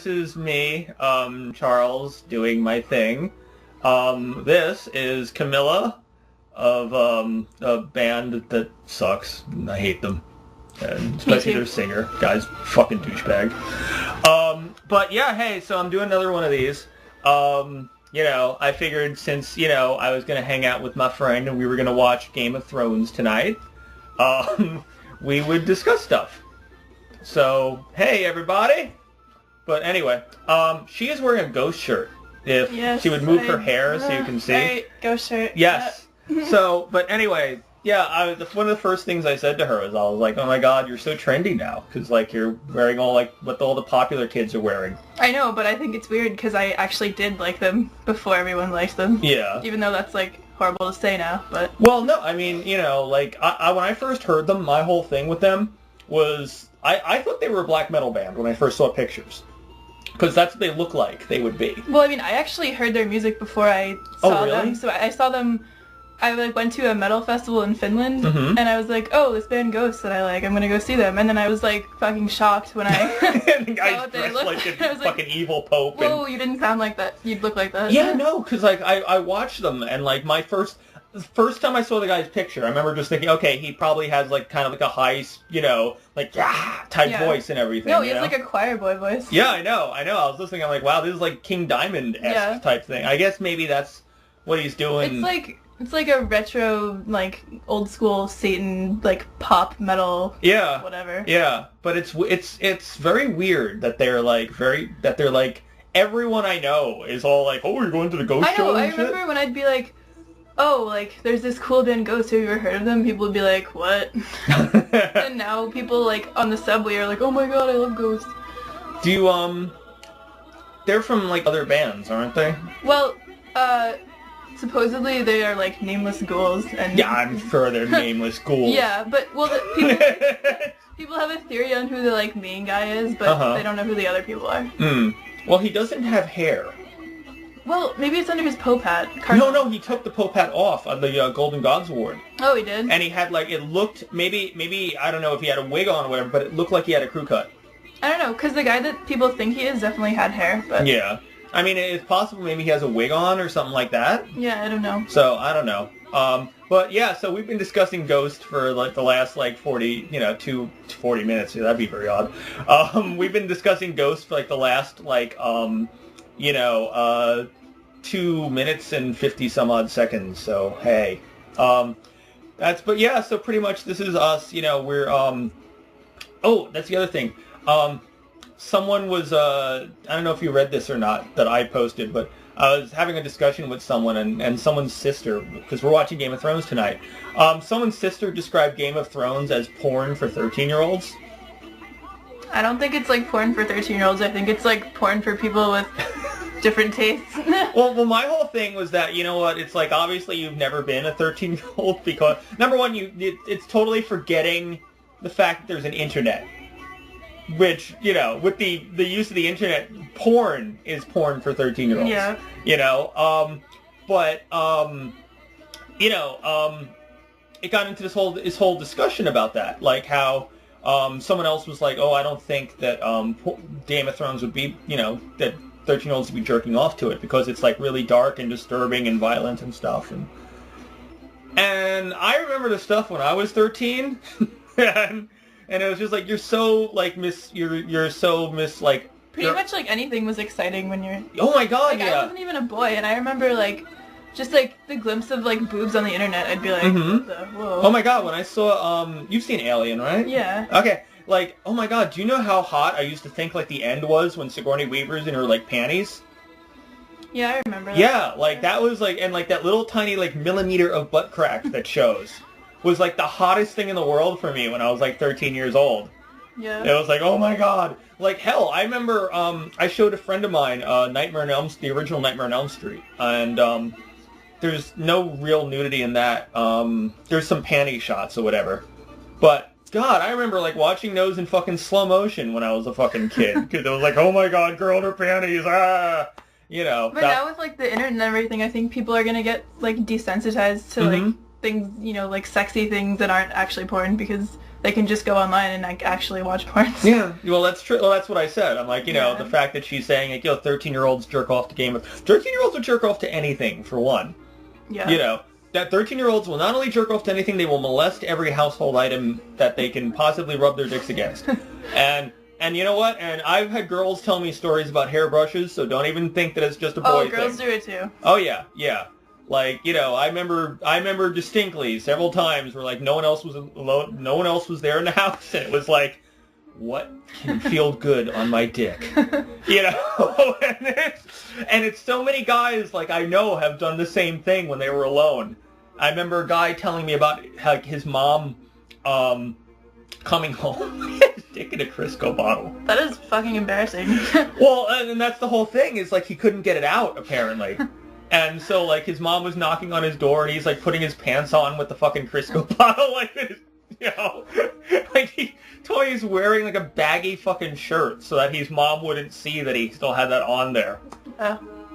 this is me, Charles, doing my thing. This is Camilla of a band that sucks. I hate them. And especially their singer. Guy's fucking douchebag. But yeah, hey, so I'm doing another one of these. You know, I figured since, you know, I was going to hang out with my friend and we were going to watch Game of Thrones tonight, we would discuss stuff. So, hey, everybody. But anyway, she is wearing a ghost shirt. If she would move her hair so you can see. Right, ghost shirt. Yes. So, but anyway, yeah, one of the first things I said to her was, I was like, oh my god, you're so trendy now. Because, like, you're wearing all, like, what all the popular kids are wearing. I know, but I think it's weird because I actually did like them before everyone liked them. Yeah. Even though that's, like, horrible to say now, but... Well, no, I mean, you know, like, when I first heard them, my whole thing with them was... I thought they were a black metal band when I first saw pictures. Because that's what they look like they would be. Well, I mean, I actually heard their music before I saw them. So I saw them... I like went to a metal festival in Finland, and I was like, oh, this band Ghost that I like, I'm gonna go see them. And then I was like fucking shocked when I the guy's saw what they dressed looked like a I was fucking evil pope. Whoa, you didn't sound like that. You'd look like that. Yeah, no, because like I watched them, and like my first time I saw the guy's picture, I remember just thinking, okay, he probably has like kind of like a high, you know, like type voice and everything. No, he has like a choir boy voice. Yeah, I know. I was listening, I'm like, wow, this is like King Diamond-esque type thing. I guess maybe that's what he's doing. It's like a retro, like, old school Satan, like, pop metal, whatever. Yeah, but it's very weird that they're like, everyone I know is all like, oh, you're going to the Ghost show and shit? I remember when I'd be like, oh, like, there's this cool band Ghost, have you ever heard of them? People would be like, what? And now people, like, on the subway are like, oh my god, I love Ghost. Do you, they're from, like, other bands, aren't they? Well, supposedly they are like nameless ghouls, and yeah, I'm sure they're nameless ghouls. Yeah, but well, people have a theory on who the like main guy is, but they don't know who the other people are. Well, he doesn't have hair. Well, maybe it's under his Pope hat. No, he took the Pope hat off on the Golden Gods Award. Oh, he did. And he had like it looked maybe I don't know if he had a wig on or whatever, but it looked like he had a crew cut. I don't know, because the guy that people think he is definitely had hair, but yeah. I mean, it's possible maybe he has a wig on or something like that. Yeah, I don't know. So, I don't know. But yeah, so we've been discussing Ghost for like the last like 40 minutes. Yeah, that'd be very odd. We've been discussing Ghost for like the last like, 2 minutes and 50 some odd seconds. So, hey. But yeah, so pretty much this is us, you know, we're, oh, that's the other thing. Someone was, I don't know if you read this or not, that I posted, but I was having a discussion with someone, and someone's sister, because we're watching Game of Thrones tonight, someone's sister described Game of Thrones as porn for 13-year-olds. I don't think it's like porn for 13-year-olds. I think it's like porn for people with different tastes. well, my whole thing was that, you know what, it's like, obviously you've never been a 13-year-old, because, number one, it's totally forgetting the fact that there's an internet. Which, you know, with the use of the internet, porn is porn for 13-year-olds. Yeah. You know, it got into this whole discussion about that, like how someone else was like, oh, I don't think that Game of Thrones would be, you know, that 13-year-olds would be jerking off to it because it's like really dark and disturbing and violent and stuff. And I remember the stuff when I was 13, and it was just like, you're so, like, you're so like... Pretty much, like, anything was exciting when you're... Oh my god, like, I wasn't even a boy, and I remember, like, just, like, the glimpse of, like, boobs on the internet, I'd be like, what the, whoa. Oh my god, when I saw, you've seen Alien, right? Yeah. Okay, like, oh my god, do you know how hot I used to think, like, the end was when Sigourney Weaver's in her, like, panties? Yeah, I remember that. Yeah, like, that was, like, and, like, that little tiny, like, millimeter of butt crack that shows was, like, the hottest thing in the world for me when I was, like, 13 years old. Yeah. It was like, oh my god. Like, hell, I remember, I showed a friend of mine, the original Nightmare on Elm Street, and, there's no real nudity in that. There's some panty shots or whatever. But, god, I remember, like, watching those in fucking slow motion when I was a fucking kid. Because it was like, oh my god, girl in her panties, ah! You know. But now with, like, the internet and everything, I think people are gonna get, like, desensitized to, like, things, you know, like, sexy things that aren't actually porn, because they can just go online and like actually watch porn. Yeah, well, that's true. Well, that's what I said. I'm like, the fact that she's saying, like, 13-year-olds jerk off to 13-year-olds will jerk off to anything, for one. Yeah. That 13-year-olds will not only jerk off to anything, they will molest every household item that they can possibly rub their dicks against. And you know what? And I've had girls tell me stories about hairbrushes, so don't even think that it's just a boy thing. Oh, girls do it too. Oh, yeah. Like, I remember distinctly several times where, like, no one else was there in the house, and it was like, what can feel good on my dick? And it's so many guys, like, I know have done the same thing when they were alone. I remember a guy telling me about, like, his mom, coming home with his dick in a Crisco bottle. That is fucking embarrassing. Well, and that's the whole thing, is, like, he couldn't get it out, apparently. And so, like, his mom was knocking on his door, and he's, like, putting his pants on with the fucking Crisco bottle, like, like, he totally is wearing, like, a baggy fucking shirt so that his mom wouldn't see that he still had that on there.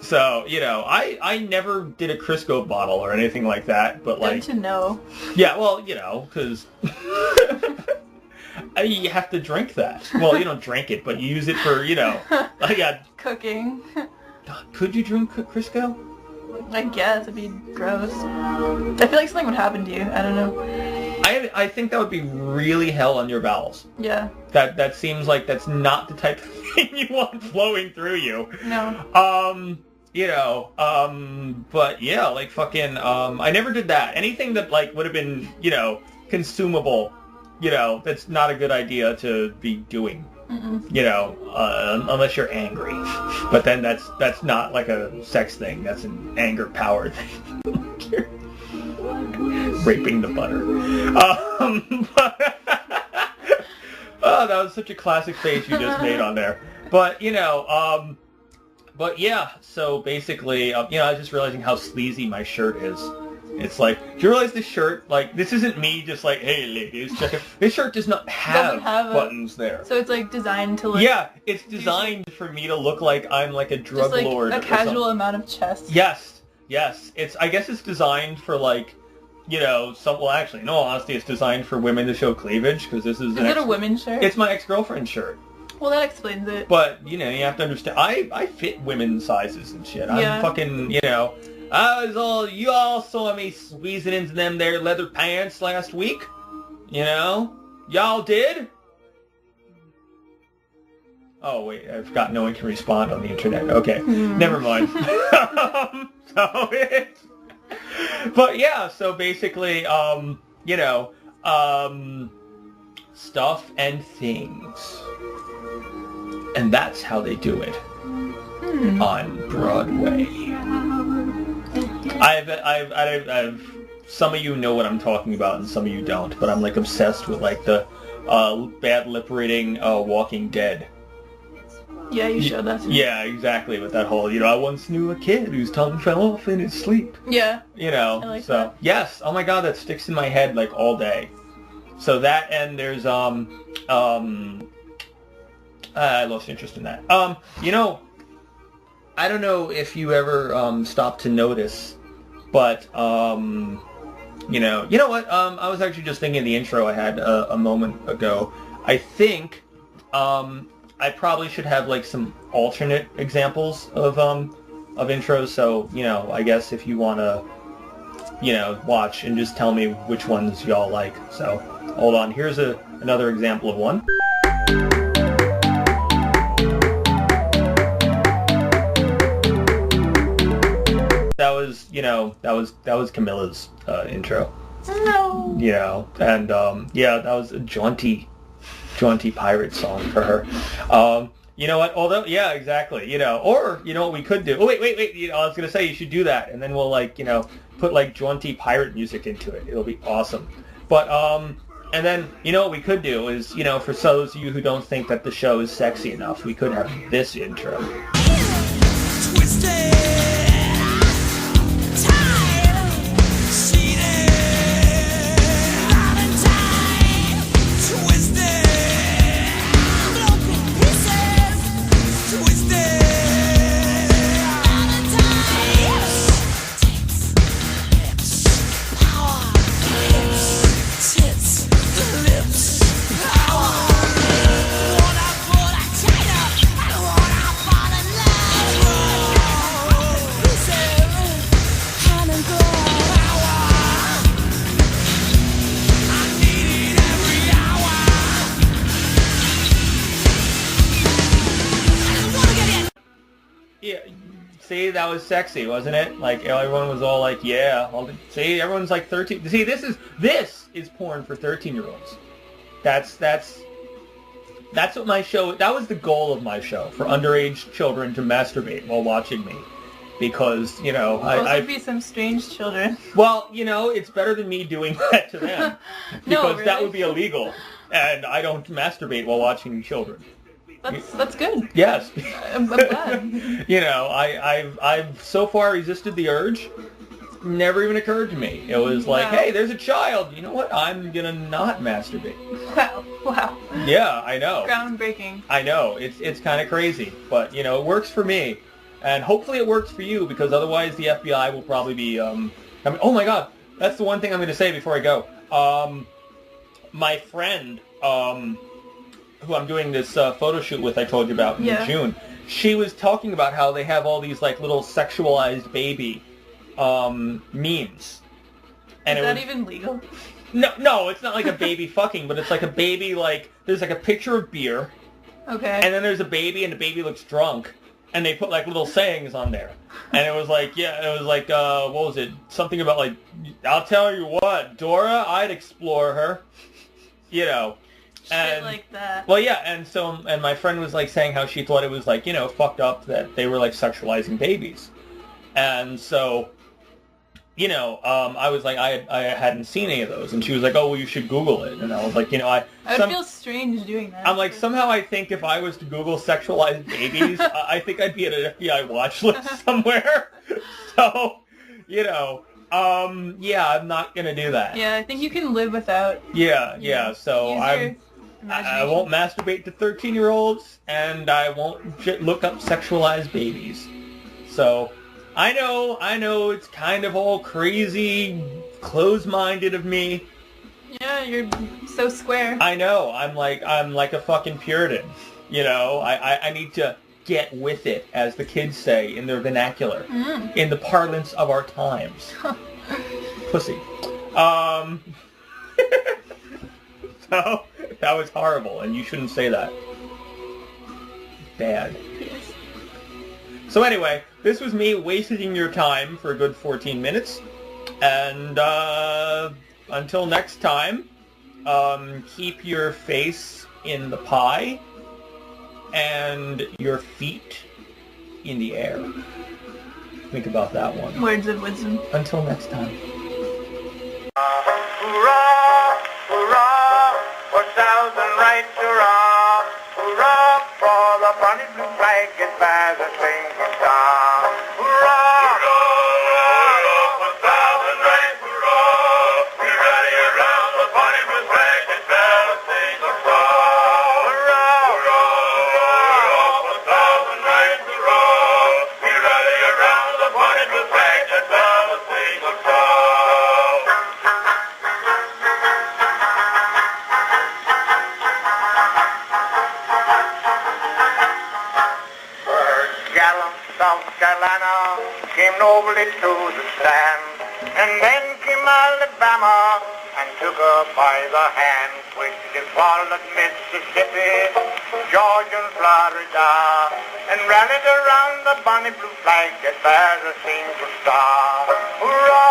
So, I never did a Crisco bottle or anything like that, but, like... Good to know. Yeah, well, because... you have to drink that. Well, you don't drink it, but you use it for, Cooking. Could you drink Crisco? I guess. It'd be gross. I feel like something would happen to you. I don't know. I think that would be really hell on your bowels. Yeah. That seems like that's not the type of thing you want flowing through you. No. But yeah, like fucking, I never did that. Anything that, like, would have been, consumable, that's not a good idea to be doing. Unless you're angry. But then that's not like a sex thing. That's an anger-powered thing. Raping the butter. Oh, that was such a classic face you just made on there. But, but yeah, so basically, I was just realizing how sleazy my shirt is. It's like, do you realize this shirt, like, this isn't me just like, hey, ladies, check it. This shirt does not have buttons there. So it's, like, designed to look... Yeah, it's designed for me to look like I'm, like, a drug lord. Just, like, a casual amount of chest. Yes. I guess it's designed for, like, well, actually, in all honesty, it's designed for women to show cleavage, because this is... Is it a women's shirt? It's my ex-girlfriend's shirt. Well, that explains it. But, you have to understand, I fit women's sizes and shit. I'm fucking, you all saw me squeezing into them there leather pants last week. Y'all did? Oh, wait, I forgot no one can respond on the internet. Okay, never mind. But yeah, so basically, stuff and things. And that's how they do it on Broadway. I've some of you know what I'm talking about and some of you don't, but I'm like obsessed with like the bad lip reading Walking Dead. Yeah, you showed that to me. Yeah, exactly, with that whole, I once knew a kid whose tongue fell off in his sleep. Yeah. I like that. Yes, oh my god, that sticks in my head like all day. So that, and there's I lost interest in that. I don't know if you ever stopped to notice, but you know what? I was actually just thinking of the intro I had a moment ago. I think I probably should have like some alternate examples of intros. So I guess if you want to watch and just tell me which ones y'all like. So hold on. Here's another example of one. That was Camilla's intro. No. And that was a jaunty pirate song for her. You know what? Although, yeah, exactly. Or what we could do? Oh, wait. I was gonna say you should do that, and then we'll put like jaunty pirate music into it. It'll be awesome. But and then what we could do is for those of you who don't think that the show is sexy enough, we could have this intro. Twisted. Lips. See, that was sexy, wasn't it? Like, everyone was all like, yeah. See, everyone's like 13. See, this is porn for 13-year-olds. That's what my show, that was the goal of my show, for underage children to masturbate while watching me. Because, you know, I'd be some strange children. Well, you know, it's better than me doing that to them. Because No, really? that would be illegal. And I don't masturbate while watching children. That's good. Yes. I'm glad. You know, I've so far resisted the urge. Never even occurred to me. It was like, Wow. hey, there's a child. You know what? I'm gonna not masturbate. Wow. Yeah, I know. Groundbreaking. I know. It's kind of crazy, but you know, it works for me, and hopefully it works for you, because otherwise the FBI will probably be. I mean, oh my God, that's the one thing I'm going to say before I go. My friend, who I'm doing this photo shoot with, I told you about in June. She was talking about how they have all these like little sexualized baby memes. And Is that even legal? No, it's not like a baby fucking, but it's like a baby, like, there's like a picture of beer. Okay. And then there's a baby, and the baby looks drunk. And they put like little sayings on there. And it was like, what was it? Something about like, I'll tell you what, Dora, I'd explore her. You know. Shit like that. Well, yeah, and my friend was like saying how she thought it was like, you know, fucked up that they were like sexualizing babies. And so, you know, I was like, I hadn't seen any of those, and she was like, oh, well, you should Google it. And I was like, you know, I feel strange doing that. I'm like, somehow I think if I was to Google sexualized babies, I think I'd be at an FBI watch list somewhere. So, you know, yeah, I'm not gonna do that. Yeah, I think you can live without. Yeah. So I won't masturbate to 13-year-olds, and I won't look up sexualized babies. So. I know, it's kind of all crazy, close-minded of me. Yeah, you're so square. I know, I'm like a fucking Puritan, you know? I need to get with it, as the kids say in their vernacular, in the parlance of our times. Pussy. So, that was horrible, and you shouldn't say that. Bad. Yes. So anyway, this was me wasting your time for a good 14 minutes. And until next time, keep your face in the pie and your feet in the air. Think about that one. Words of wisdom. Until next time. Hurrah, hurrah, for thousand rights, hurrah, hurrah, for the bonny blue flag it bears a single star. Hurrah, hurrah, for thousand rights, hurrah, we rally around the bonny blue flag it bears a single star. Hurrah, hurrah, for thousand rights, hurrah, we rally around the bonny blue flag it bears a single star. South Carolina came nobly to the stand, and then came Alabama and took her by the hand, which they followed Mississippi, Georgia and Florida, and rallied around the bonny blue flag that bears a single star. Hurrah!